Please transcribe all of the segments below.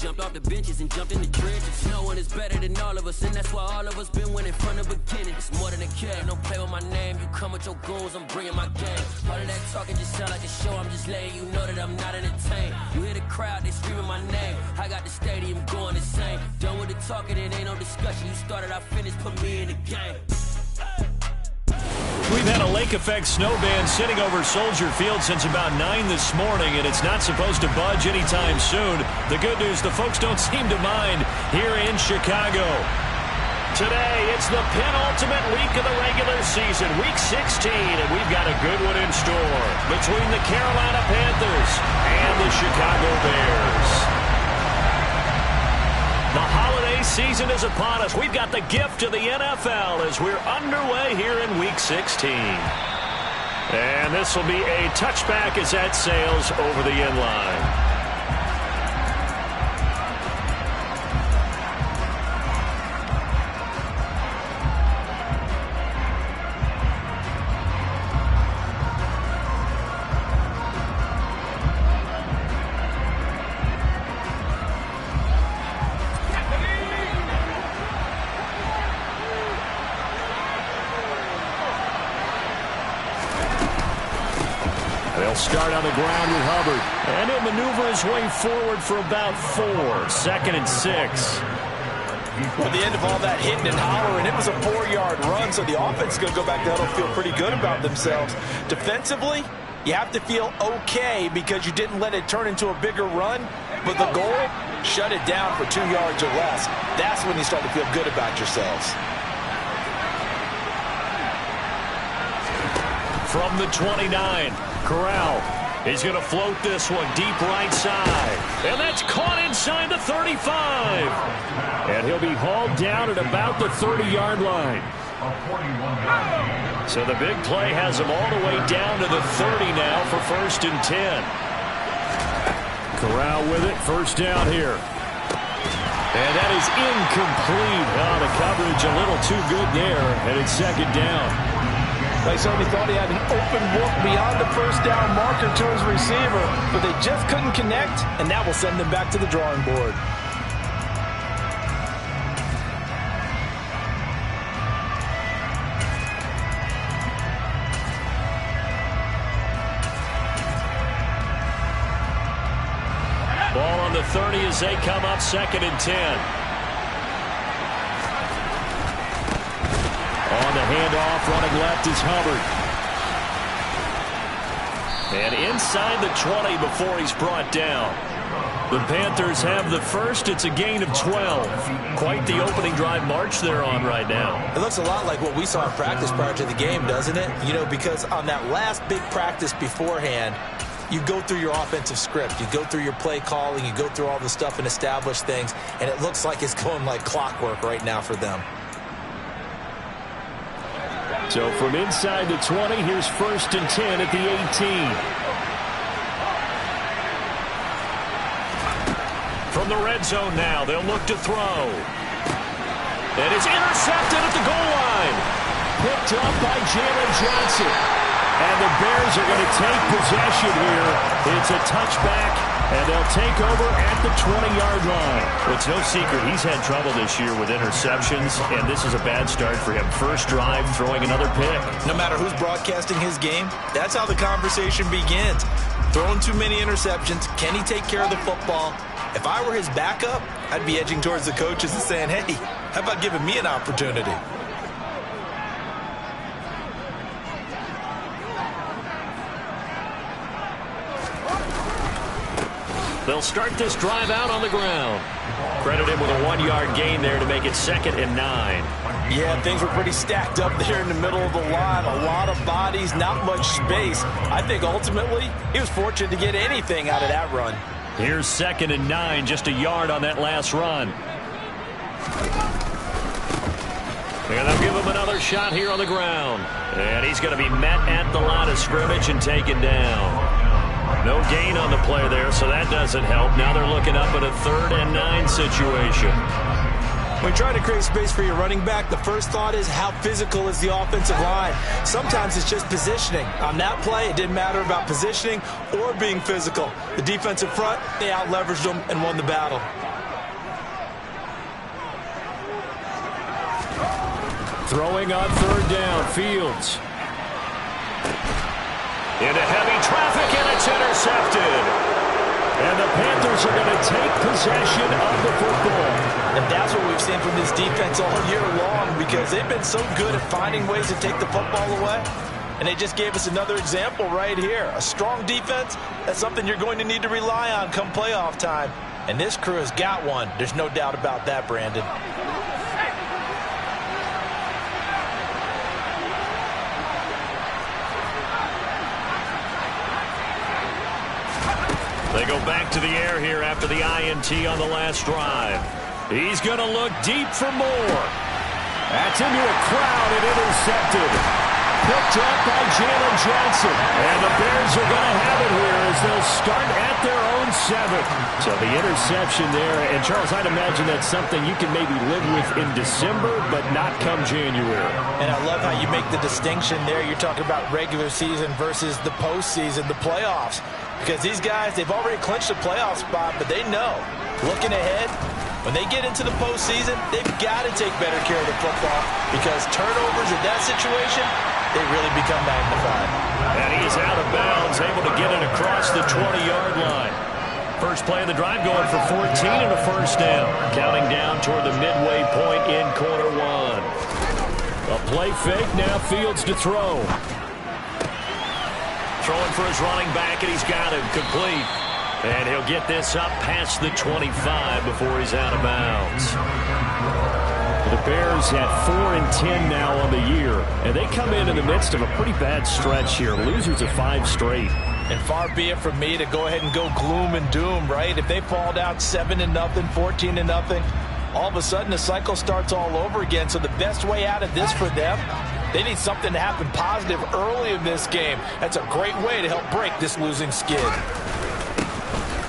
jumped off the benches and jumped in the trenches. No one is better than all of us, and that's why all of us been winning from the beginning. It's more than a care, don't play with my name. You come with your goons, I'm bringing my game. All of that talking just sound like a show, I'm just letting you know that I'm not entertained. You hear the crowd, they screaming my name. I got the stadium going insane. Done with the talking, it ain't no discussion. You started, I finished, put me in the game. We've had a lake effect snow band sitting over Soldier Field since about 9 this morning, and it's not supposed to budge anytime soon. The good news, the folks don't seem to mind here in Chicago. Today, it's the penultimate week of the regular season, week 16, and we've got a good one in store between the Carolina Panthers and the Chicago Bears. The holiday season is upon us. We've got the gift of the NFL as we're underway here in Week 16. And this will be a touchback as that sails over the end line. They'll start on the ground with Hubbard. And he'll maneuver his way forward for about 4. 2nd and 6. At the end of all that hitting and hollering, it was a 4-yard run, so the offense is going to go back to huddle, feel pretty good about themselves. Defensively, you have to feel okay because you didn't let it turn into a bigger run, but the goal, shut it down for 2 yards or less. That's when you start to feel good about yourselves. From the 29, Corral. He's going to float this one deep right side. And that's caught inside the 35. And he'll be hauled down at about the 30-yard line. So the big play has him all the way down to the 30 now for 1st and 10. Corral with it, 1st down here. And that is incomplete. Oh, the coverage a little too good there, and it's 2nd down. They certainly thought he had an open look beyond the 1st down marker to his receiver, but they just couldn't connect, and that will send them back to the drawing board. Ball on the 30 as they come up 2nd and 10. On the handoff, running left is Hubbard. And inside the 20 before he's brought down. The Panthers have the first. It's a gain of 12. Quite the opening drive march they're on right now. It looks a lot like what we saw in practice prior to the game, doesn't it? You know, because on that last big practice beforehand, you go through your offensive script. You go through your play calling. You go through all the stuff and establish things. And it looks like it's going like clockwork right now for them. So from inside the 20, here's 1st and 10 at the 18. From the red zone now, they'll look to throw. And it's intercepted at the goal line. Picked up by Jalen Johnson. And the Bears are going to take possession here. It's a touchback, and they'll take over at the 20-yard line. Well, it's no secret he's had trouble this year with interceptions, and this is a bad start for him. First drive, throwing another pick. No matter who's broadcasting his game, that's how the conversation begins. Throwing too many interceptions. Can he take care of the football? If I were his backup, I'd be edging towards the coaches and saying, hey, how about giving me an opportunity? They'll start this drive out on the ground. Credit him with a 1-yard gain there to make it 2nd and 9. Yeah, things were pretty stacked up there in the middle of the line. A lot of bodies, not much space. I think ultimately he was fortunate to get anything out of that run. Here's 2nd and 9, just a yard on that last run. And they'll give him another shot here on the ground. And he's going to be met at the line of scrimmage and taken down. No gain on the play there, so that doesn't help. Now they're looking up at a 3rd and 9 situation. When trying to create space for your running back, the first thought is how physical is the offensive line. Sometimes it's just positioning. On that play, it didn't matter about positioning or being physical. The defensive front, they out-leveraged them and won the battle. Throwing on third down, Fields. Into heavy traffic, and it's intercepted. And the Panthers are going to take possession of the football. And that's what we've seen from this defense all year long, because they've been so good at finding ways to take the football away. And they just gave us another example right here. A strong defense, that's something you're going to need to rely on come playoff time. And this crew has got one. There's no doubt about that, Brandon. They go back to the air here after the INT on the last drive. He's going to look deep for more. That's into a crowd and intercepted. Picked up by Jalen Johnson. And the Bears are going to have it here as they'll start at their own 7. So the interception there. And, Charles, I'd imagine that's something you can maybe live with in December, but not come January. And I love how you make the distinction there. You're talking about regular season versus the postseason, the playoffs. Because these guys, they've already clinched a playoff spot, but they know, looking ahead, when they get into the postseason, they've got to take better care of the football, because turnovers in that situation, they really become magnified. And he is out of bounds, able to get it across the 20-yard line. First play of the drive going for 14 and a first down. Counting down toward the midway point in quarter one. A play fake, now Fields to throw. Throwing for his running back, and he's got him complete. And he'll get this up past the 25 before he's out of bounds. The Bears at 4-10 now on the year, and they come in the midst of a pretty bad stretch here. Losers of 5 straight. And far be it from me to go ahead and go gloom and doom, right? If they fall down 7-0, 14-0, all of a sudden the cycle starts all over again. So the best way out of this for them, they need something to happen positive early in this game. That's a great way to help break this losing skid.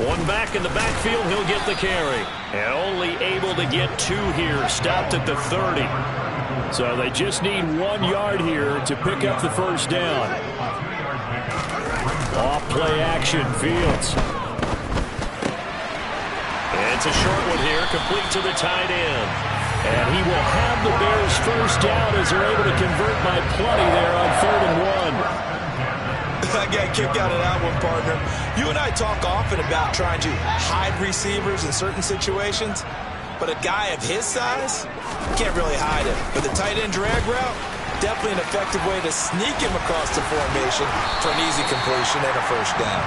One back in the backfield, he'll get the carry. And only able to get 2 here, stopped at the 30. So they just need 1 yard here to pick up the first down. Off play action, Fields. And it's a short one here, complete to the tight end. And he will have the Bears first down as they're able to convert by plenty there on 3rd and 1. I got a kick out of that one, partner. You and I talk often about trying to hide receivers in certain situations, but a guy of his size, you can't really hide him. But the tight end drag route, definitely an effective way to sneak him across the formation for an easy completion and a first down.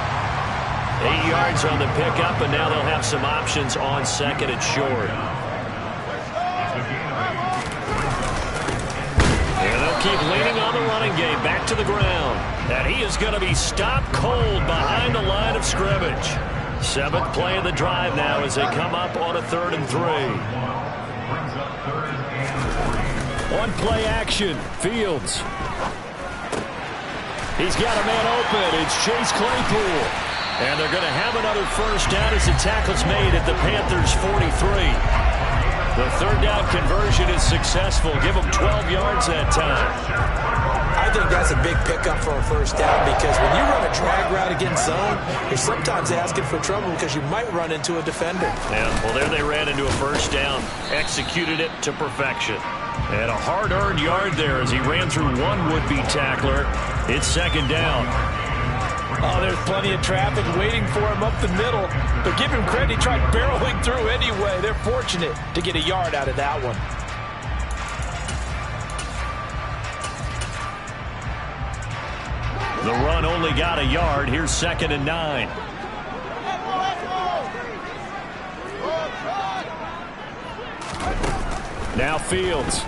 8 yards on the pickup, and now they'll have some options on 2nd and short. And they'll keep leaning on the running game, back to the ground. And he is going to be stopped cold behind the line of scrimmage. 7th play of the drive now as they come up on a 3rd and 3. One play action, Fields. He's got a man open. It's Chase Claypool. And they're going to have another first down as the tackle's made at the Panthers' 43. The 3rd down conversion is successful. Give them 12 yards that time. I think that's a big pickup for a first down, because when you run a drag route against zone, you're sometimes asking for trouble because you might run into a defender. Yeah, well, there they ran into a first down. Executed it to perfection. And a hard-earned yard there as he ran through one would-be tackler. It's 2nd down. Oh, there's plenty of traffic waiting for him up the middle. But give him credit, he tried barreling through anyway. They're fortunate to get a yard out of that one. The run only got a yard. Here's 2nd and 9. Now Fields.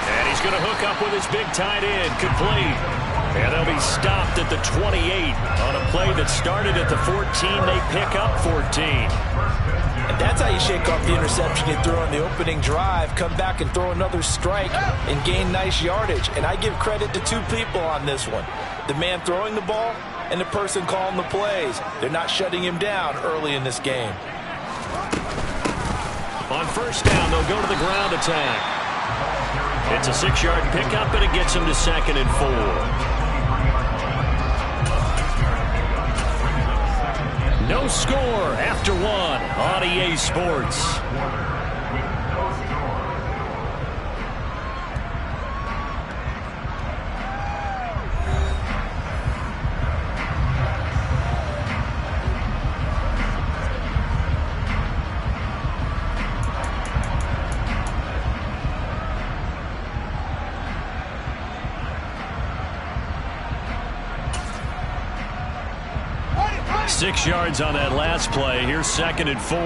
And he's going to hook up with his big tight end. Complete. And they'll be stopped at the 28 on a play that started at the 14. They pick up 14. And that's how you shake off the interception you threw on the opening drive. Come back and throw another strike and gain nice yardage. And I give credit to 2 people on this one. The man throwing the ball and the person calling the plays. They're not shutting him down early in this game. On first down, they'll go to the ground attack. It's a 6-yard pickup, and it gets them to 2nd and 4. No score after 1 on EA Sports. Six yards on that last play. Here's 2nd and 4.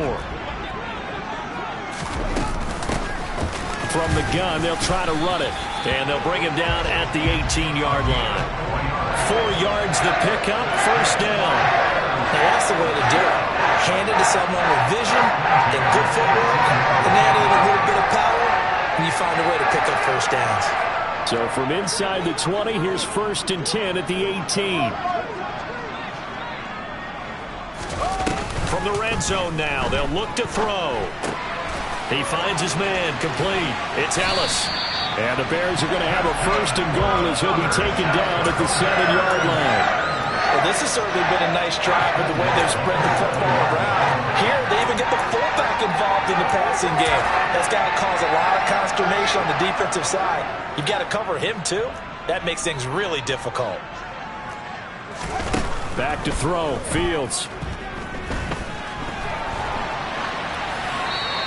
From the gun, they'll try to run it. And they'll bring him down at the 18-yard line. 4 yards the pickup, first down. Hey, that's the way to do it. Hand it to someone with vision and good footwork, and add in a little bit of power, and you find a way to pick up first downs. So from inside the 20, here's 1st and 10 at the 18. From the red zone now, they'll look to throw. He finds his man, complete. It's Ellis. And the Bears are going to have a 1st and goal as he'll be taken down at the 7-yard line. Well, this has certainly been a nice drive with the way they've spread the football around. Here, they even get the fullback involved in the passing game. That's got to cause a lot of consternation on the defensive side. You've got to cover him, too. That makes things really difficult. Back to throw, Fields.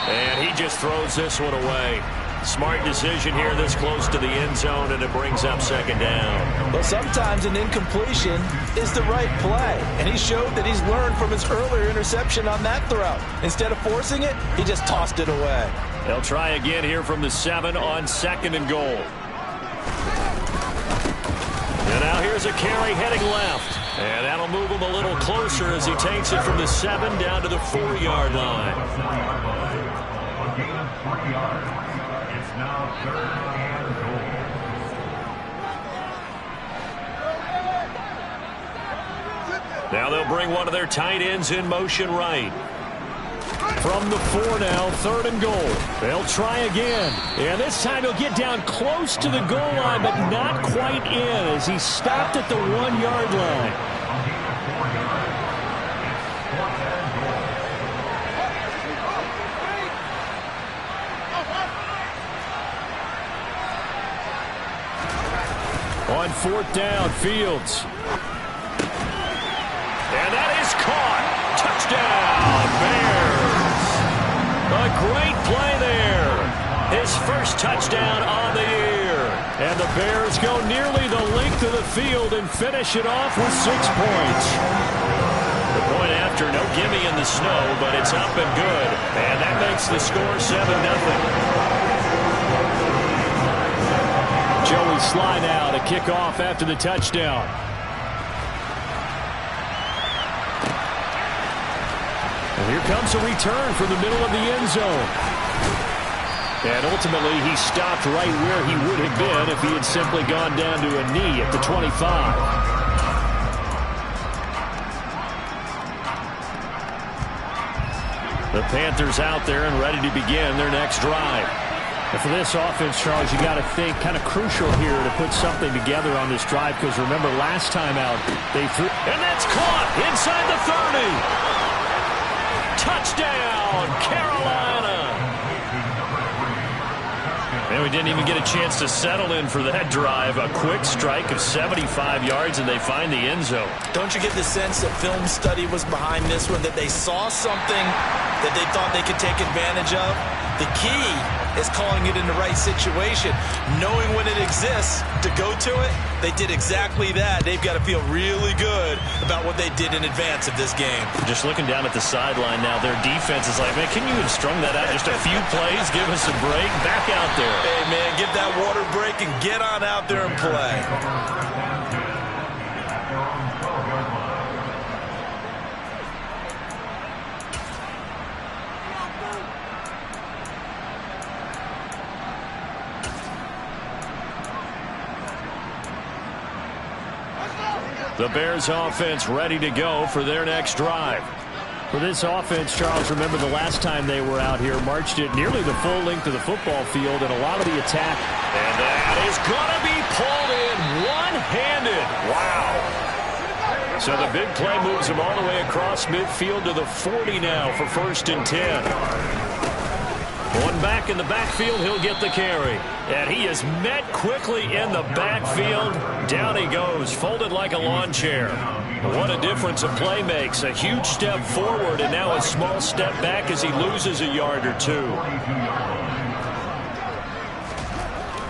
And he just throws this one away. Smart decision here this close to the end zone, and it brings up 2nd down. Well, sometimes an incompletion is the right play, and he showed that he's learned from his earlier interception on that throw. Instead of forcing it, he just tossed it away. They'll try again here from the 7 on 2nd and goal. And now here's a carry heading left. And that'll move him a little closer as he takes it from the 7 down to the 4-yard line. It's now 3rd and goal. Now they'll bring one of their tight ends in motion right. From the 4 now, 3rd and goal. They'll try again. And this time he'll get down close to the goal line, but not quite in as he stopped at the 1-yard line. On 4th down, Fields. And that is caught. Touchdown, Bears. A great play there. His first touchdown on the year. And the Bears go nearly the length of the field and finish it off with 6 points. The point after, no gimme in the snow, but it's up and good. And that makes the score 7-0. Joey Sly now to kick off after the touchdown. And here comes a return from the middle of the end zone. And ultimately, he stopped right where he would have been if he had simply gone down to a knee at the 25. The Panthers out there and ready to begin their next drive. And for this offense, Charles, you got to think kind of crucial here to put something together on this drive, because remember last time out they threw, and that's caught inside the 30. Touchdown, Carolina. And we didn't even get a chance to settle in for that drive. A quick strike of 75 yards, and they find the end zone. Don't you get the sense that film study was behind this one, that they saw something that they thought they could take advantage of? The key is calling it in the right situation, knowing when it exists to go to it. They did exactly that. They've got to feel really good about what they did in advance of this game. Just looking down at the sideline now, their defense is like, man, can you have strung that out just a few plays? Give us a break. Back out there. Hey, man, give that water break and get on out there and play. The Bears offense ready to go for their next drive. For this offense, Charles, remember the last time they were out here, marched it nearly the full length of the football field, and a lot of the attack. And that is going to be pulled in one-handed. Wow. So the big play moves him all the way across midfield to the 40 now for 1st and 10. One back in the backfield, he'll get the carry. And he is met quickly in the backfield. Down he goes, folded like a lawn chair. What a difference a play makes. A huge step forward and now a small step back as he loses a yard or two.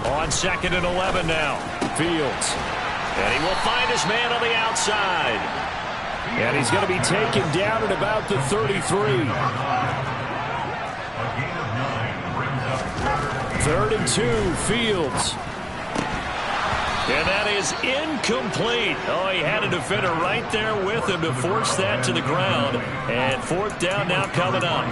On 2nd and 11 now. Fields. And he will find his man on the outside. And he's going to be taken down at about the 33. 3rd and 2, Fields. And that is incomplete. Oh, he had a defender right there with him to force that to the ground. And 4th down now coming up.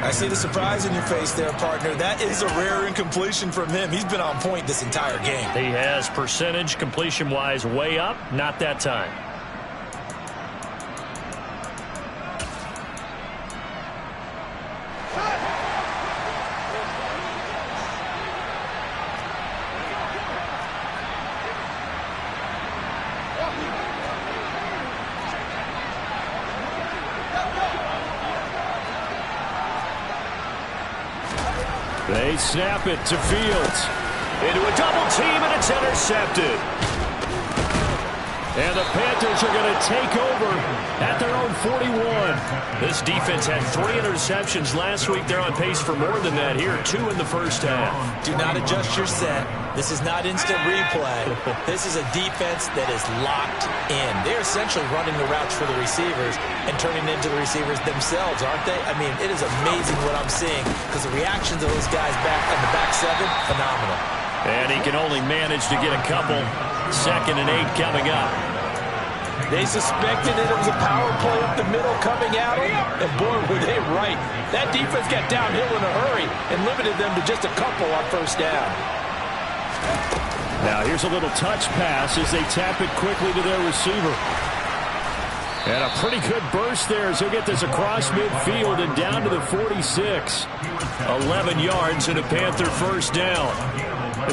I see the surprise in your face there, partner. That is a rare incompletion from him. He's been on point this entire game. He has percentage completion-wise way up. Not that time. They snap it to Fields. Into a double team, and it's intercepted. And the Panthers are going to take over at their own 41. This defense had 3 interceptions last week. They're on pace for more than that here. 2 in the first half. Do not adjust your set. This is not instant replay. This is a defense that is locked in. They're essentially running the routes for the receivers and turning into the receivers themselves, aren't they? I mean, it is amazing what I'm seeing because the reactions of those guys back on the back 7, phenomenal. And he can only manage to get a couple. 2nd and 8 coming up. They suspected it was a power play up the middle coming at them, and boy, were they right. That defense got downhill in a hurry and limited them to just a couple on 1st down. Now here's a little touch pass as they tap it quickly to their receiver. And a pretty good burst there as he'll get this across midfield and down to the 46. 11 yards and a Panther 1st down.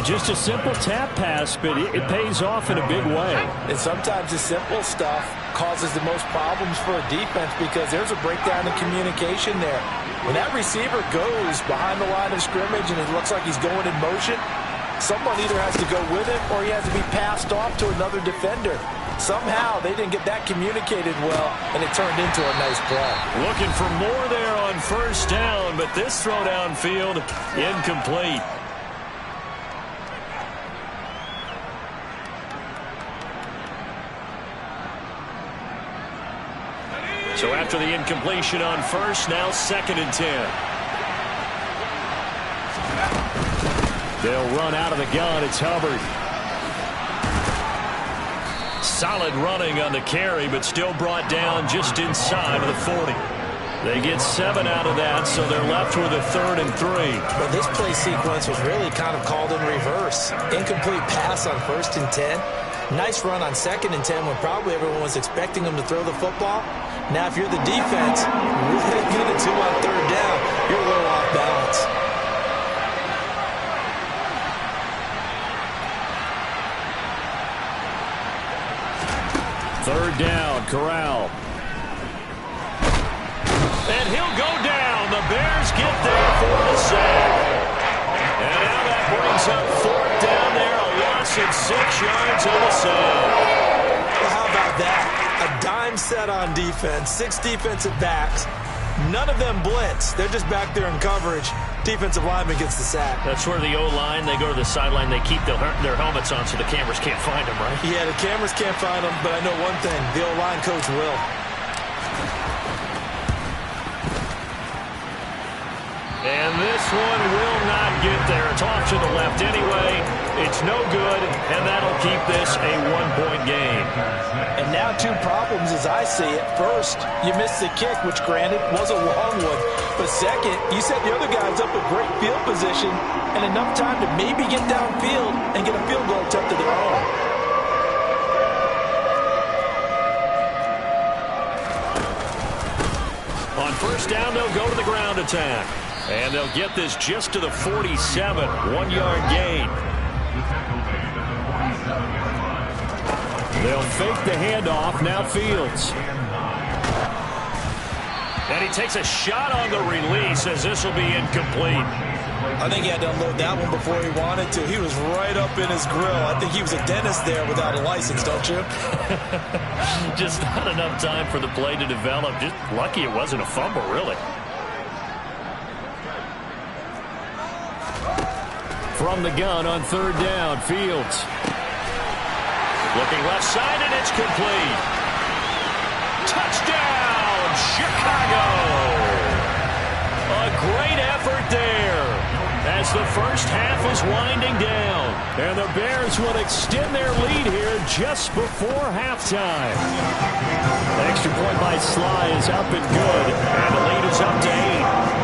Just a simple tap pass, but it pays off in a big way. And sometimes the simple stuff causes the most problems for a defense because there's a breakdown in communication there. When that receiver goes behind the line of scrimmage and it looks like he's going in motion, someone either has to go with it or he has to be passed off to another defender. Somehow they didn't get that communicated well, and it turned into a nice play. Looking for more there on 1st down, but this throw downfield incomplete. So after the incompletion on 1st, now 2nd and 10. They'll run out of the gun. It's Hubbard. Solid running on the carry, but still brought down just inside of the 40. They get 7 out of that, so they're left with a 3rd and 3. Well, this play sequence was really kind of called in reverse. Incomplete pass on 1st and 10. Nice run on 2nd and 10 when probably everyone was expecting them to throw the football. Now, if you're the defense, really good at 2 on 3rd down, you're a little off balance. Third down, Corral. And he'll go down. The Bears get there for the sack. And now that brings up 4th down there. A loss of 6 yards on the sack. Well, how about that? A dime set on defense, 6 defensive backs. None of them blitz. They're just back there in coverage. Defensive lineman gets the sack. That's where the O-line, they go to the sideline, they keep their helmets on so the cameras can't find them, right? Yeah, the cameras can't find them, but I know one thing. The O-line coach will. And this one will not get there. It's off to the left anyway. It's no good, and that'll keep this a 1-point game. And now 2 problems as I see it. First, you missed the kick, which granted was a long one. But second, you set the other guys up in great field position and enough time to maybe get downfield and get a field goal attempt of their own. On first down, they'll go to the ground attack. And they'll get this just to the 47, 1-yard gain. They'll fake the handoff. Now Fields. And he takes a shot on the release as this will be incomplete. I think he had to unload that one before he wanted to. He was right up in his grill. I think he was a dentist there without a license, don't you? Just not enough time for the play to develop. Just lucky it wasn't a fumble, really. From the gun on third down, Fields. Looking left side, and it's complete. Touchdown, Chicago! A great effort there as the first half is winding down. And the Bears will extend their lead here just before halftime. The extra point by Sly is up and good, and the lead is up to 8.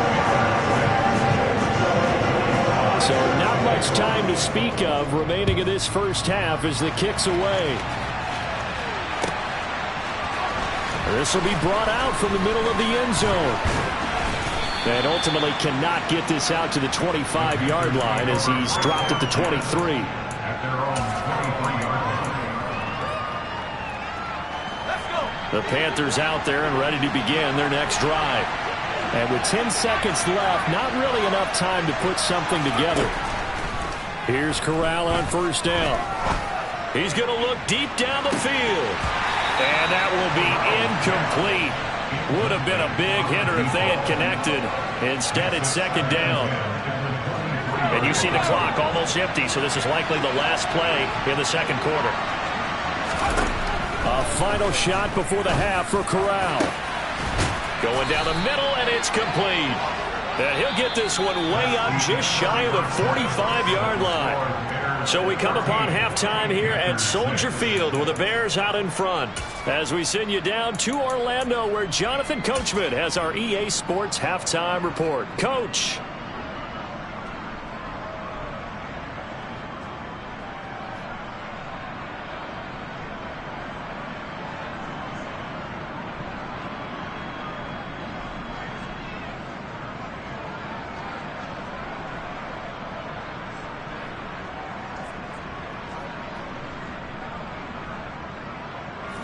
So not much time to speak of remaining in this first half as the kick's away. This will be brought out from the middle of the end zone. And ultimately cannot get this out to the 25-yard line as he's dropped at the 23. The Panthers out there and ready to begin their next drive. And with 10 seconds left, not really enough time to put something together. Here's Corral on first down. He's going to look deep down the field. And that will be incomplete. Would have been a big hitter if they had connected. Instead, it's second down. And you see the clock almost empty, so this is likely the last play in the second quarter. A final shot before the half for Corral. Going down the middle, and it's complete. And he'll get this one way up just shy of the 45-yard line. So we come upon halftime here at Soldier Field with the Bears out in front. As we send you down to Orlando where Jonathan Coachman has our EA Sports Halftime Report. Coach.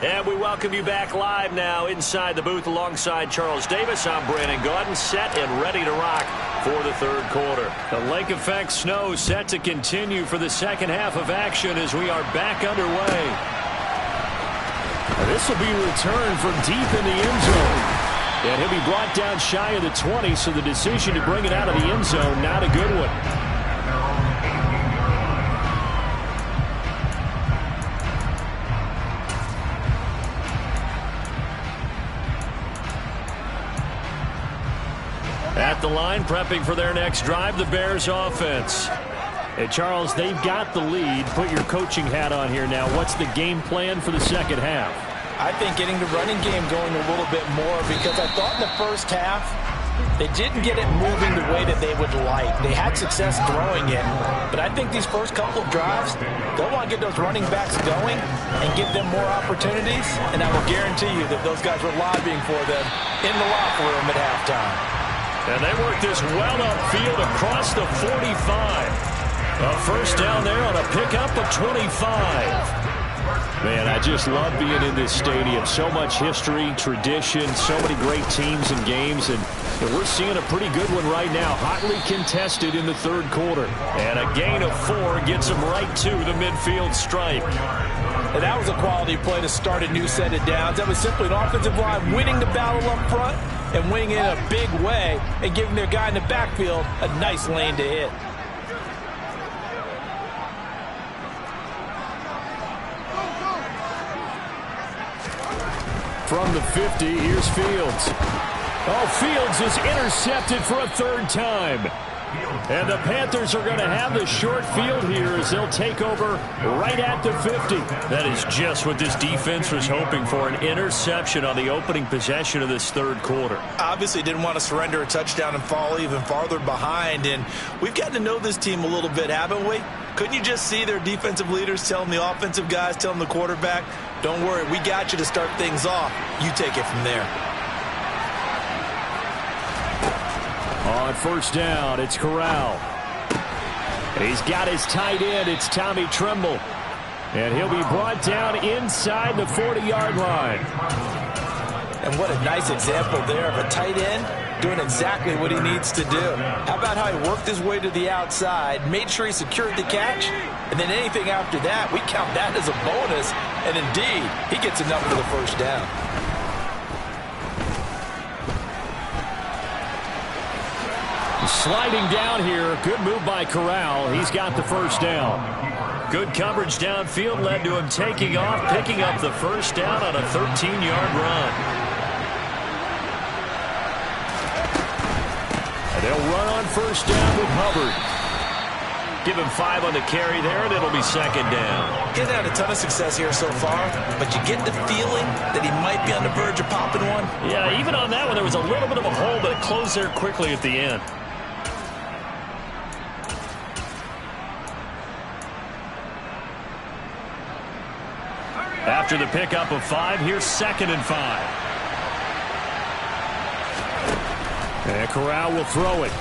And we welcome you back live now inside the booth alongside Charles Davis. I'm Brandon Gaudin, set and ready to rock for the third quarter. The lake effect snow set to continue for the second half of action as we are back underway. This will be returned from deep in the end zone. And he'll be brought down shy of the 20, so the decision to bring it out of the end zone, not a good one. At the line, prepping for their next drive, the Bears offense. Hey, Charles, they've got the lead. Put your coaching hat on here now. What's the game plan for the second half? I think getting the running game going a little bit more because I thought in the first half they didn't get it moving the way that they would like. They had success throwing it, but I think these first couple of drives, they'll want to get those running backs going and give them more opportunities, and I will guarantee you that those guys were lobbying for them in the locker room at halftime. And they work this well upfield across the 45. A first down there on a pickup of 25. Man, I just love being in this stadium. So much history, tradition, so many great teams and games. And we're seeing a pretty good one right now. Hotly contested in the third quarter. And a gain of 4 gets them right to the midfield stripe. And that was a quality play to start a new set of downs. That was simply an offensive line winning the battle up front and winning in a big way and giving their guy in the backfield a nice lane to hit. From the 50, here's Fields. Oh, Fields is intercepted for a third time. And the Panthers are going to have the short field here as they'll take over right at the 50. That is just what this defense was hoping for, an interception on the opening possession of this third quarter. Obviously didn't want to surrender a touchdown and fall even farther behind. And we've gotten to know this team a little bit, haven't we? Couldn't you just see their defensive leaders telling the offensive guys, telling the quarterback, don't worry, we got you to start things off. You take it from there. On first down, it's Corral. He's got his tight end. It's Tommy Tremble. And he'll be brought down inside the 40-yard line. And what a nice example there of a tight end doing exactly what he needs to do. How about how he worked his way to the outside, made sure he secured the catch, and then anything after that, we count that as a bonus. And indeed, he gets enough for the first down. Sliding down here. Good move by Corral. He's got the first down. Good coverage downfield led to him taking off, picking up the first down on a 13-yard run. And they'll run on first down with Hubbard. Give him 5 on the carry there, and it'll be second down. He's had a ton of success here so far, but you get the feeling that he might be on the verge of popping one. Yeah, even on that one, there was a little bit of a hole, but it closed there quickly at the end. After the pickup of 5, here's 2nd and 5. And Corral will throw it.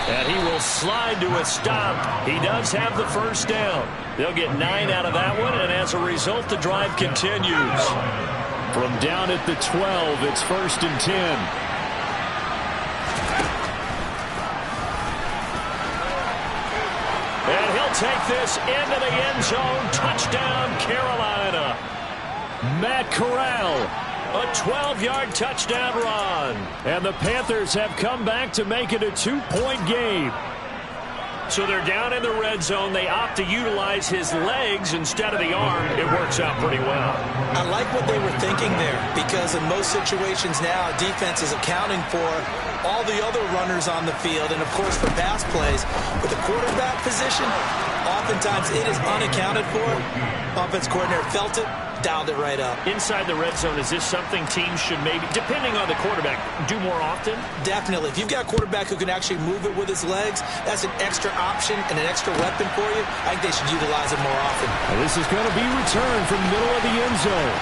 And he will slide to a stop. He does have the first down. They'll get 9 out of that one, and as a result, the drive continues. From down at the 12, it's 1st and 10. And he'll take this into the end zone. Touchdown, Carolina. Matt Corral, a 12-yard touchdown run. And the Panthers have come back to make it a 2-point game. So they're down in the red zone. They opt to utilize his legs instead of the arm. It works out pretty well. I like what they were thinking there, because in most situations now, defense is accounting for all the other runners on the field and, of course, for pass plays. With the quarterback position, oftentimes it is unaccounted for. Offense coordinator felt it, dialed it right up. Inside the red zone, is this something teams should maybe, depending on the quarterback, do more often? Definitely. If you've got a quarterback who can actually move it with his legs, that's an extra option and an extra weapon for you. I think they should utilize it more often. And this is going to be returned from the middle of the end zone.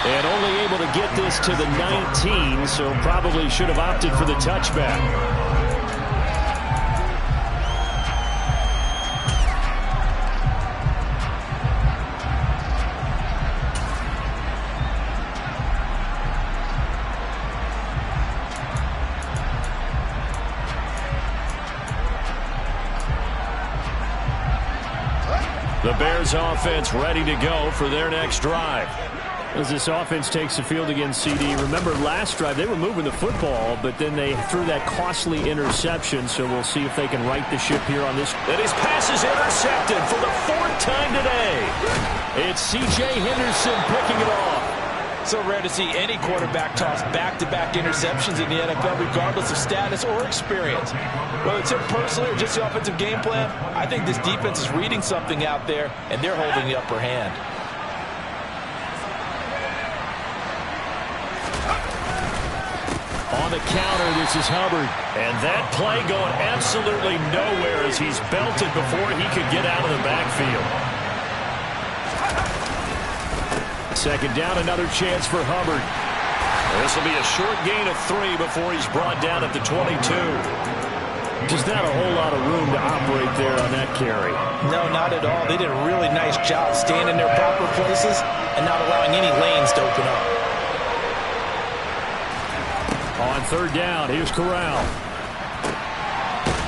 And only able to get this to the 19, so probably should have opted for the touchback. The Bears offense ready to go for their next drive. As this offense takes the field against CD, remember last drive they were moving the football, but then they threw that costly interception, so we'll see if they can right the ship here on this. And his pass is intercepted for the 4th time today. It's C.J. Henderson picking it off. So rare to see any quarterback toss back-to-back interceptions in the NFL, regardless of status or experience. Whether it's him personally or just the offensive game plan, I think this defense is reading something out there, and they're holding the upper hand. On the counter, this is Hubbard. And that play going absolutely nowhere as he's belted before he could get out of the backfield. Second down, another chance for Hubbard. This will be a short gain of 3 before he's brought down at the 22. Just not a whole lot of room to operate there on that carry. No, not at all. They did a really nice job staying in their proper places and not allowing any lanes to open up. On third down, here's Corral.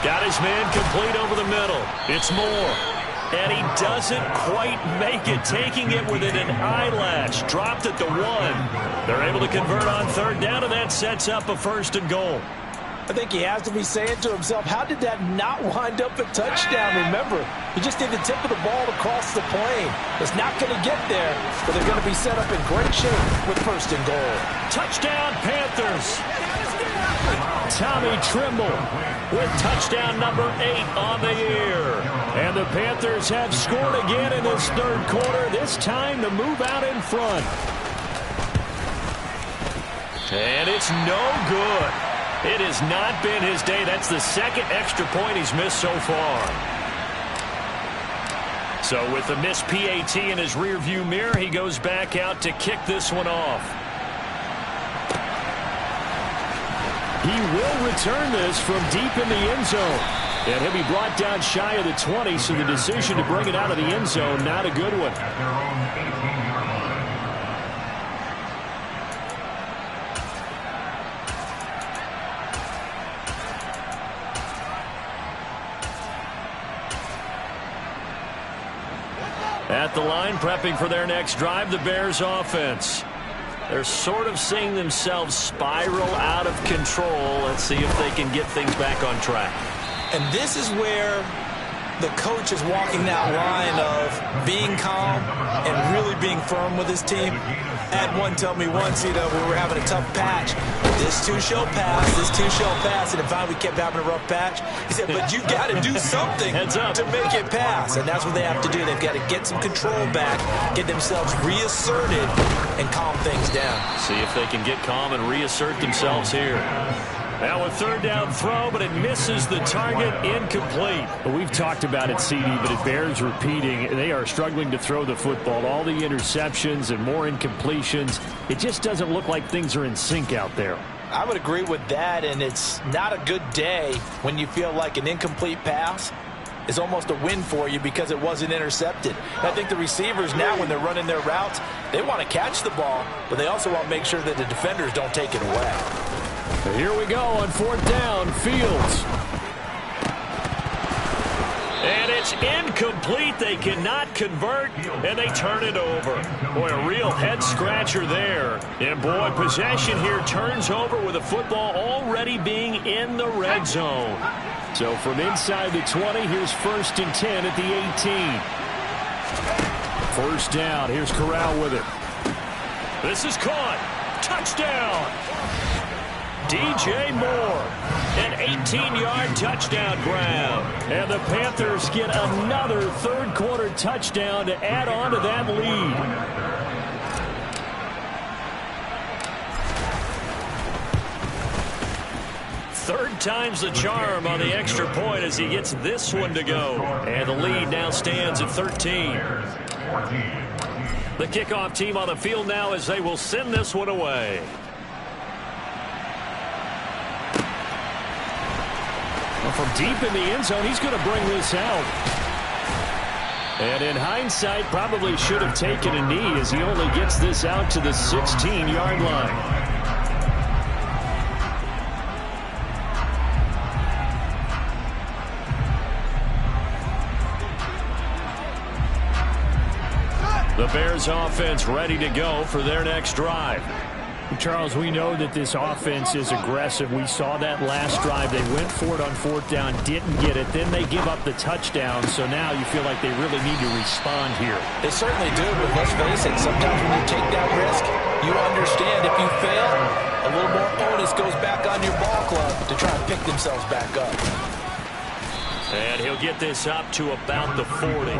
Got his man complete over the middle. It's Moore. And he doesn't quite make it, taking it within an eyelash. Dropped at the 1. They're able to convert on third down, and that sets up a 1st and goal. I think he has to be saying to himself, how did that not wind up a touchdown? Remember, he just did the tip of the ball across the plane. It's not going to get there, but they're going to be set up in great shape with 1st and goal. Touchdown, Panthers. Tommy Tremble with touchdown number 8 on the year. And the Panthers have scored again in this third quarter, this time to move out in front. And it's no good. It has not been his day. That's the 2nd extra point he's missed so far. So with the missed PAT in his rearview mirror, he goes back out to kick this one off. He will return this from deep in the end zone. And he'll be brought down shy of the 20, so the decision to bring it out of the end zone, not a good one. At their own 18-yard line. At the line, prepping for their next drive, the Bears offense. They're sort of seeing themselves spiral out of control. Let's see if they can get things back on track. And this is where the coach is walking that line of being calm and really being firm with his team. Had one tell me once, we were having a tough patch. This too shall pass, this too shall pass. And if we kept having a rough patch, he said, but you got to do something to make it pass. And that's what they have to do. They've got to get some control back, get themselves reasserted, and calm things down. See if they can get calm and reassert themselves here. Now a third down throw, but it misses the target, incomplete. But we've talked about it, CD, but it bears repeating. They are struggling to throw the football. All the interceptions and more incompletions. It just doesn't look like things are in sync out there. I would agree with that, and it's not a good day when you feel like an incomplete pass is almost a win for you because it wasn't intercepted. And I think the receivers now, when they're running their routes, they want to catch the ball, but they also want to make sure that the defenders don't take it away. Here we go on fourth down, Fields. And it's incomplete. They cannot convert, and they turn it over. Boy, a real head-scratcher there. And, boy, possession here turns over with the football already being in the red zone. So from inside the 20, here's 1st and 10 at the 18. First down. Here's Corral with it. This is caught. Touchdown. DJ Moore, an 18-yard touchdown grab. And the Panthers get another third-quarter touchdown to add on to that lead. Third time's the charm on the extra point as he gets this one to go. And the lead now stands at 13. The kickoff team on the field now as they will send this one away. From deep in the end zone, he's going to bring this out. And in hindsight, probably should have taken a knee as he only gets this out to the 16-yard line. The Bears offense ready to go for their next drive. Charles, we know that this offense is aggressive. We saw that last drive. They went for it on fourth down, didn't get it. Then they give up the touchdown. So now you feel like they really need to respond here. They certainly do, but let's face it, sometimes when you take that risk, you understand if you fail, a little more onus goes back on your ball club to try and pick themselves back up. And he'll get this up to about the 40.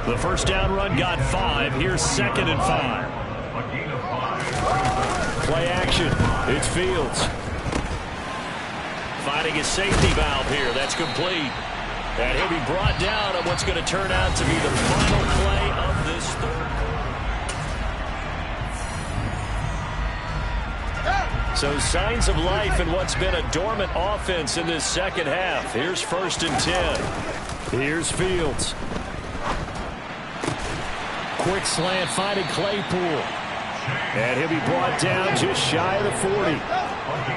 The first down run got 5. Here's 2nd and 5. Play action. It's Fields. Finding his safety valve here. That's complete. And he'll be brought down on what's going to turn out to be the final play of this third. So signs of life in what's been a dormant offense in this second half. Here's 1st and 10. Here's Fields. Quick slant finding Claypool. And he'll be brought down just shy of the 40.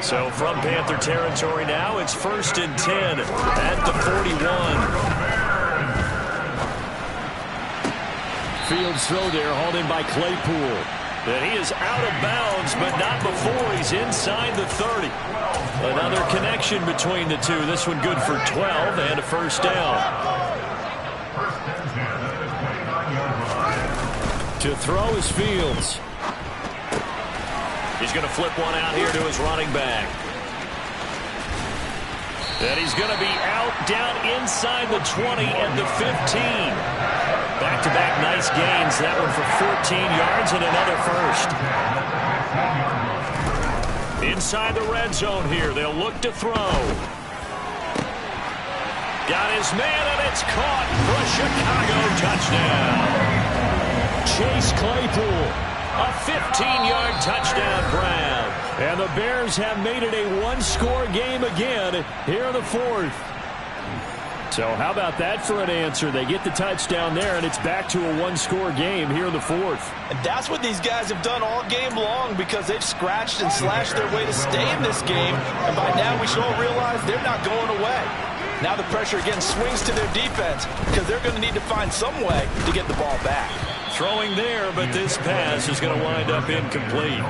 So from Panther territory now, it's 1st and 10 at the 41. Fields throw there, hauled in by Claypool. And he is out of bounds, but not before he's inside the 30. Another connection between the two. This one good for 12 and a first down. To throw is Fields. He's going to flip one out here to his running back. And he's going to be out down inside the 20 and the 15. Back-to-back nice gains. That one for 14 yards and another first. Inside the red zone here. They'll look to throw. Got his man, and it's caught for a Chicago touchdown. Chase Claypool. A 15-yard touchdown grab. And the Bears have made it a one-score game again here in the fourth. So how about that for an answer? They get the touchdown there, and it's back to a one-score game here in the fourth. And that's what these guys have done all game long, because they've scratched and slashed their way to stay in this game. And by now we should all realize they're not going away. Now the pressure again swings to their defense, because they're going to need to find some way to get the ball back. Throwing there, but this pass is going to wind up incomplete.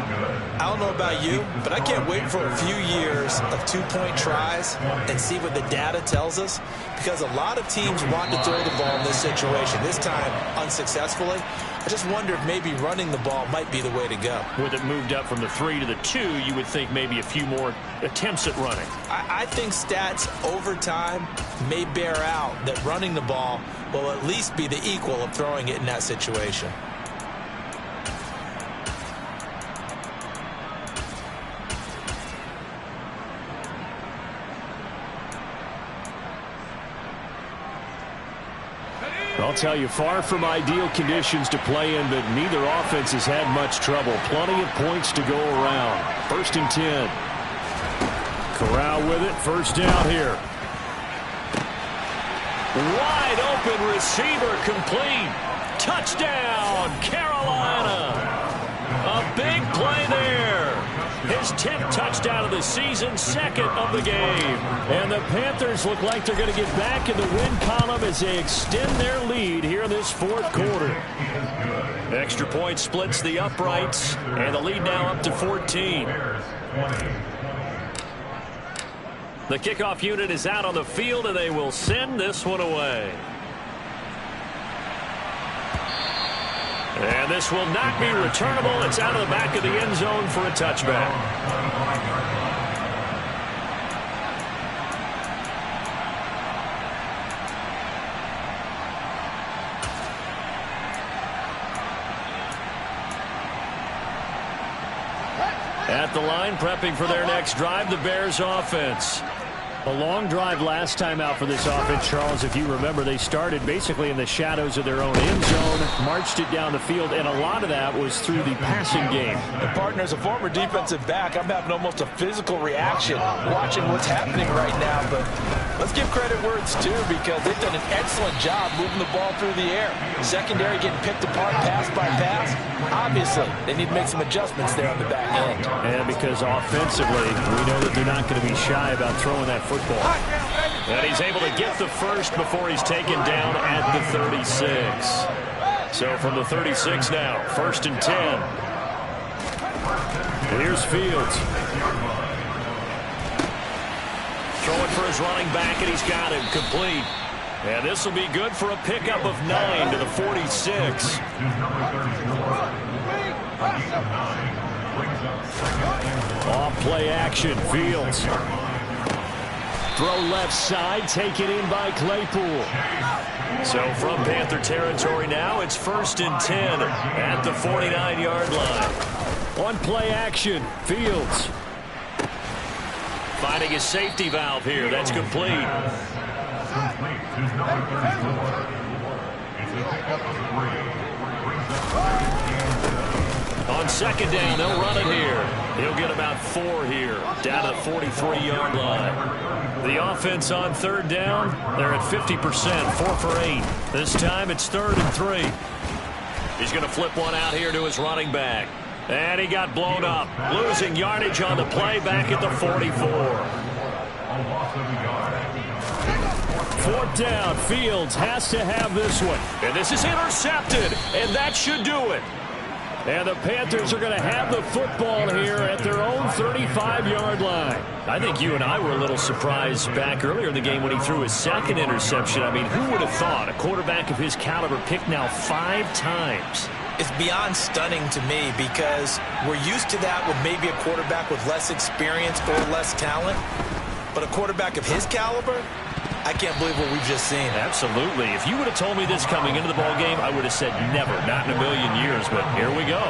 I don't know about you, but I can't wait for a few years of two-point tries and see what the data tells us, because a lot of teams want to throw the ball in this situation, this time unsuccessfully. I just wonder if maybe running the ball might be the way to go. With it moved up from the 3 to the 2, you would think maybe a few more attempts at running. I think stats over time may bear out that running the ball will at least be the equal of throwing it in that situation. I'll tell you, far from ideal conditions to play in, but neither offense has had much trouble. Plenty of points to go around. 1st and 10. Corral with it. First down here. Wide open receiver, complete. Touchdown, Carolina. A big play there. His 10th touchdown of the season, 2nd of the game. And the Panthers look like they're going to get back in the win column as they extend their lead here in this fourth quarter. Extra point splits the uprights, and the lead now up to 14. The kickoff unit is out on the field, and they will send this one away. And this will not be returnable. It's out of the back of the end zone for a touchback. At the line, prepping for their next drive, the Bears offense. A long drive last time out for this offense, Charles. If you remember, they started basically in the shadows of their own end zone, marched it down the field, and a lot of that was through the passing game. And partner, as a former defensive back, I'm having almost a physical reaction watching what's happening right now. But let's give credit where it's due, because they've done an excellent job moving the ball through the air. Secondary getting picked apart pass by pass. Obviously, they need to make some adjustments there on the back end. And because offensively, we know that they're not going to be shy about throwing that football. And he's able to get the first before he's taken down at the 36. So from the 36 now, 1st and 10. Here's Fields. Throwing for his running back, and he's got him complete. And this will be good for a pickup of 9 to the 46. Off play action, Fields. Throw left side, taken in by Claypool. So from Panther territory now, it's 1st and 10 at the 49-yard line. On play action, Fields. Finding his safety valve here. That's complete. On 2nd down, they'll run it here. He'll get about 4 here, down to the 43-yard line. The offense on 3rd down, they're at 50%, 4 for 8. This time it's 3rd and 3. He's going to flip one out here to his running back. And he got blown up, losing yardage on the play back at the 44. 4th down, Fields has to have this one. And this is intercepted, and that should do it. And the Panthers are going to have the football here at their own 35-yard line. I think you and I were a little surprised back earlier in the game when he threw his 2nd interception. I mean, who would have thought a quarterback of his caliber picked now 5 times? It's beyond stunning to me, because we're used to that with maybe a quarterback with less experience or less talent. But a quarterback of his caliber, I can't believe what we've just seen. Absolutely. If you would have told me this coming into the ball game, I would have said never, not in a million years. But here we go.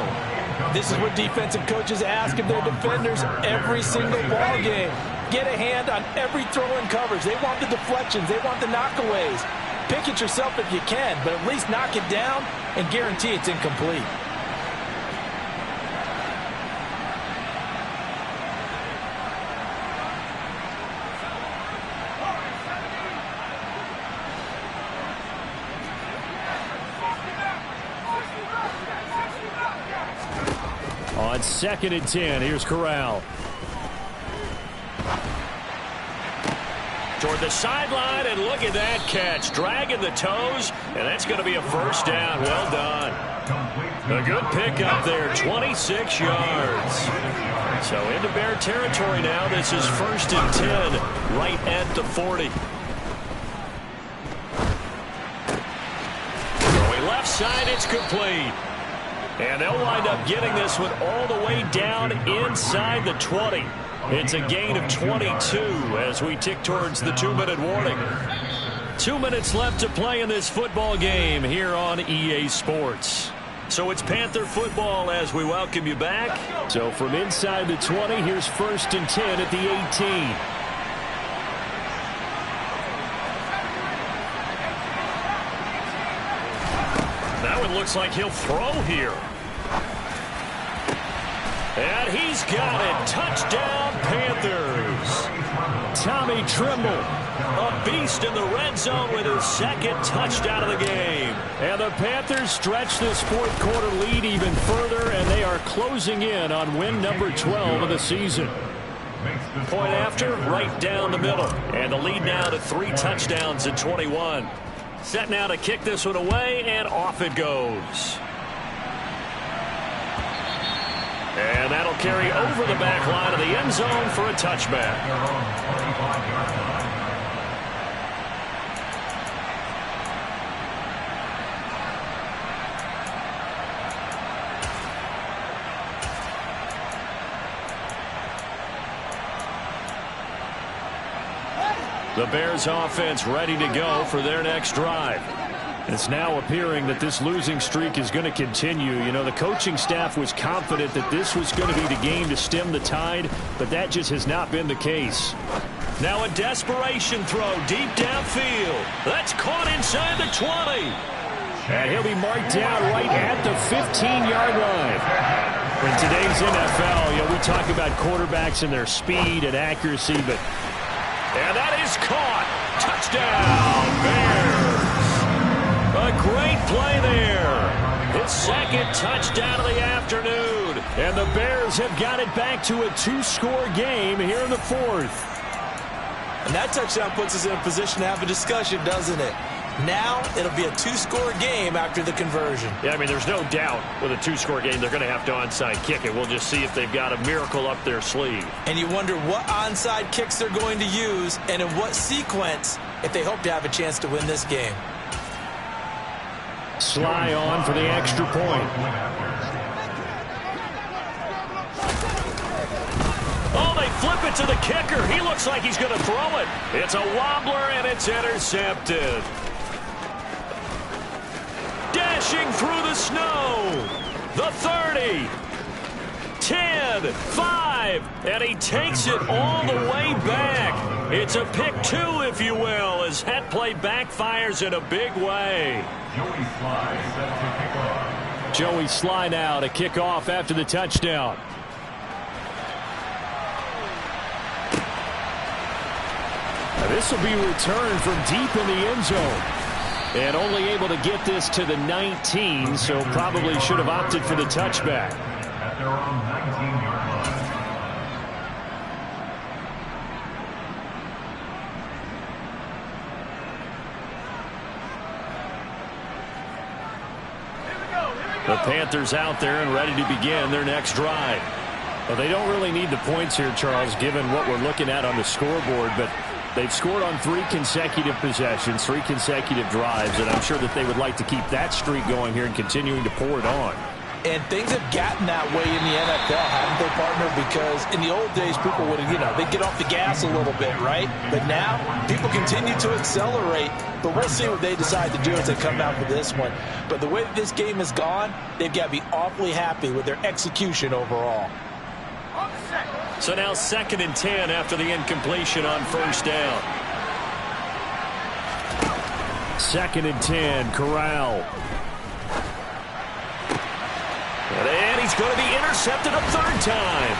This is what defensive coaches ask of their defenders every single ball game. Get a hand on every throw in coverage. They want the deflections. They want the knockaways. Pick it yourself if you can, but at least knock it down and guarantee it's incomplete. It's 2nd and 10. Here's Corral. Toward the sideline, and look at that catch. Dragging the toes, and that's going to be a first down. Well done. A good pickup there, 26 yards. So into Bear territory now. This is 1st and 10, right at the 40. Going left side, it's complete. And they'll wind up getting this one all the way down inside the 20. It's a gain of 22 as we tick towards the 2-minute warning. 2 minutes left to play in this football game here on EA Sports. So it's Panther football as we welcome you back. So from inside the 20, here's 1st and 10 at the 18. Now it looks like he'll throw here. And he's got it. Touchdown, Panthers. Tommy Trimble, a beast in the red zone with his 2nd touchdown of the game. And the Panthers stretch this 4th quarter lead even further, and they are closing in on win number 12 of the season. Point after, right down the middle. And the lead now to 3 touchdowns at 21. Set now to kick this one away, and off it goes. And that'll carry over the back line of the end zone for a touchback. The Bears offense ready to go for their next drive. It's now appearing that this losing streak is going to continue. You know, the coaching staff was confident that this was going to be the game to stem the tide, but that just has not been the case. Now a desperation throw deep downfield. That's caught inside the 20. And he'll be marked down right at the 15-yard line. In today's NFL, you know, we talk about quarterbacks and their speed and accuracy, and that is caught. Touchdown, Bears. A great play there. His 2nd touchdown of the afternoon. And the Bears have got it back to a 2-score game here in the 4th. And that touchdown puts us in a position to have a discussion, doesn't it? Now it'll be a 2-score game after the conversion. Yeah, I mean, there's no doubt with a 2-score game they're going to have to onside kick it. We'll just see if they've got a miracle up their sleeve. And you wonder what onside kicks they're going to use and in what sequence if they hope to have a chance to win this game. Sly on for the extra point. Oh, they flip it to the kicker. He looks like he's going to throw it. It's a wobbler, and it's intercepted. Dashing through the snow. The 30. 10, 5, and he takes it all the way back. It's a pick 2, if you will, as that play backfires in a big way. Joey Sly now to kick off after the touchdown. Now this will be returned from deep in the end zone. And only able to get this to the 19, so probably should have opted for the touchback. At their own 19-yard line. The Panthers out there and ready to begin their next drive. Well, they don't really need the points here, Charles, given what we're looking at on the scoreboard, but they've scored on 3 consecutive possessions, 3 consecutive drives, and I'm sure that they would like to keep that streak going here and continuing to pour it on. And things have gotten that way in the NFL, haven't they, partner? Because in the old days, people would, they'd get off the gas a little bit, right? But now, people continue to accelerate. But we'll see what they decide to do as they come out for this one. But the way that this game has gone, they've got to be awfully happy with their execution overall. So now 2nd and 10 after the incompletion on first down. 2nd and 10, Corral. And he's going to be intercepted a 3rd time.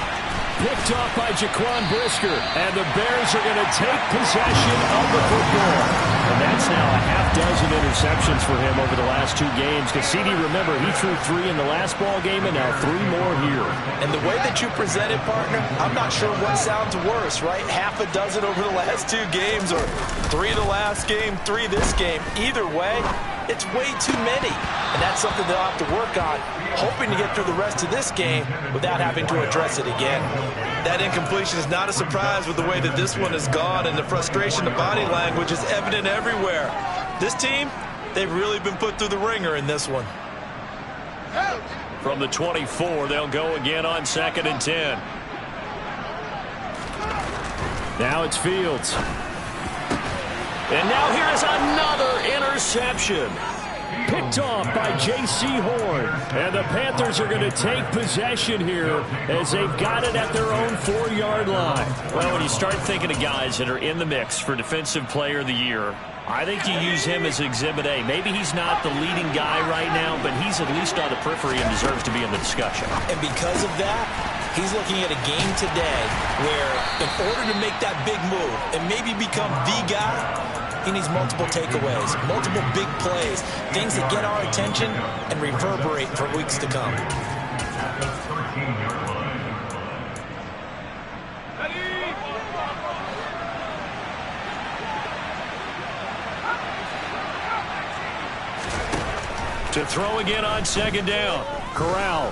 Picked off by Jaquan Brisker. And the Bears are going to take possession of the football. And that's now a half dozen interceptions for him over the last 2 games. Because CD, remember, he threw 3 in the last ball game and now 3 more here. And the way that you present it, partner, I'm not sure what sounds worse, right? Half a dozen over the last 2 games or 3 the last game, 3 this game. Either way, it's way too many. And that's something they'll have to work on, hoping to get through the rest of this game without having to address it again. That incompletion is not a surprise with the way that this one has gone, and the frustration, the body language is evident everywhere. This team, they've really been put through the ringer in this one. From the 24, they'll go again on 2nd and 10. Now it's Fields. And now here is another interception. Picked off by J.C. Horn. And the Panthers are going to take possession here as they've got it at their own 4-yard line. Well, when you start thinking of guys that are in the mix for Defensive Player of the Year, I think you use him as Exhibit A. Maybe he's not the leading guy right now, but he's at least on the periphery and deserves to be in the discussion. And because of that, he's looking at a game today where in order to make that big move and maybe become the guy, he needs multiple takeaways, multiple big plays, things that get our attention and reverberate for weeks to come. To throw again on 2nd down. Corral.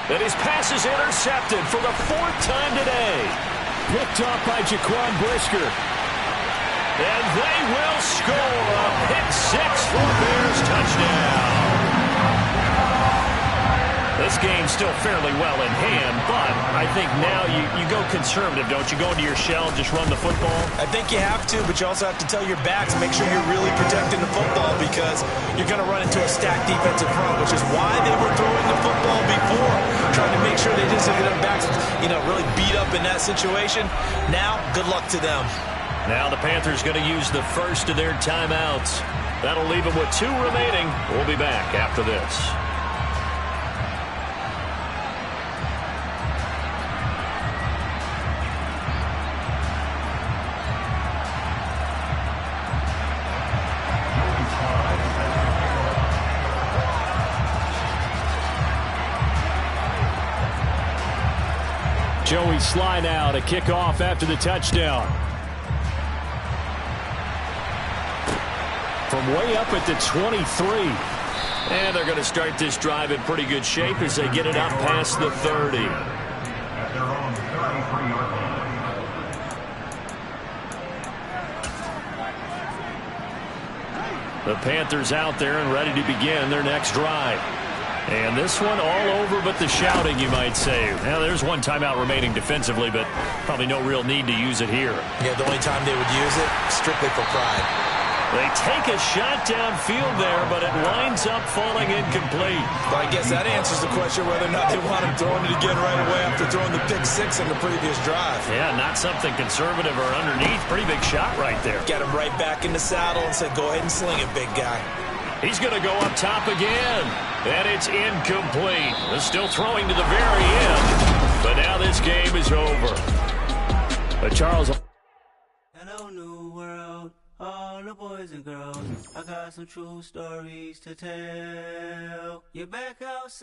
And his pass is intercepted for the 4th time today. Picked off by Jaquan Brisker. And they will score a pick 6 for Bears touchdown. This game's still fairly well in hand, but I think now you go conservative, don't you? Go into your shell and just run the football? I think you have to, but you also have to tell your backs, make sure you're really protecting the football because you're going to run into a stacked defensive front, which is why they were throwing the football before, trying to make sure they just get their backs, really beat up in that situation. Now, good luck to them. Now the Panthers going to use the first of their timeouts. That'll leave them with 2 remaining. We'll be back after this. Joey Sly now to kick off after the touchdown. From way up at the 23. And they're going to start this drive in pretty good shape as they get it up past the 30. At their own 33-yard line. The Panthers out there and ready to begin their next drive. And this one all over but the shouting, you might say. Now, there's one timeout remaining defensively, but probably no real need to use it here. Yeah, the only time they would use it, strictly for pride. They take a shot downfield there, but it winds up falling incomplete. But I guess that answers the question whether or not they want him throwing it again right away after throwing the pick 6 in the previous drive. Yeah, not something conservative or underneath. Pretty big shot right there. Got him right back in the saddle and said, go ahead and sling it, big guy. He's going to go up top again. And it's incomplete. They're still throwing to the very end. But now this game is over. But Charles... Hello, new world. All the boys and girls. I got some true stories to tell. You're back outside.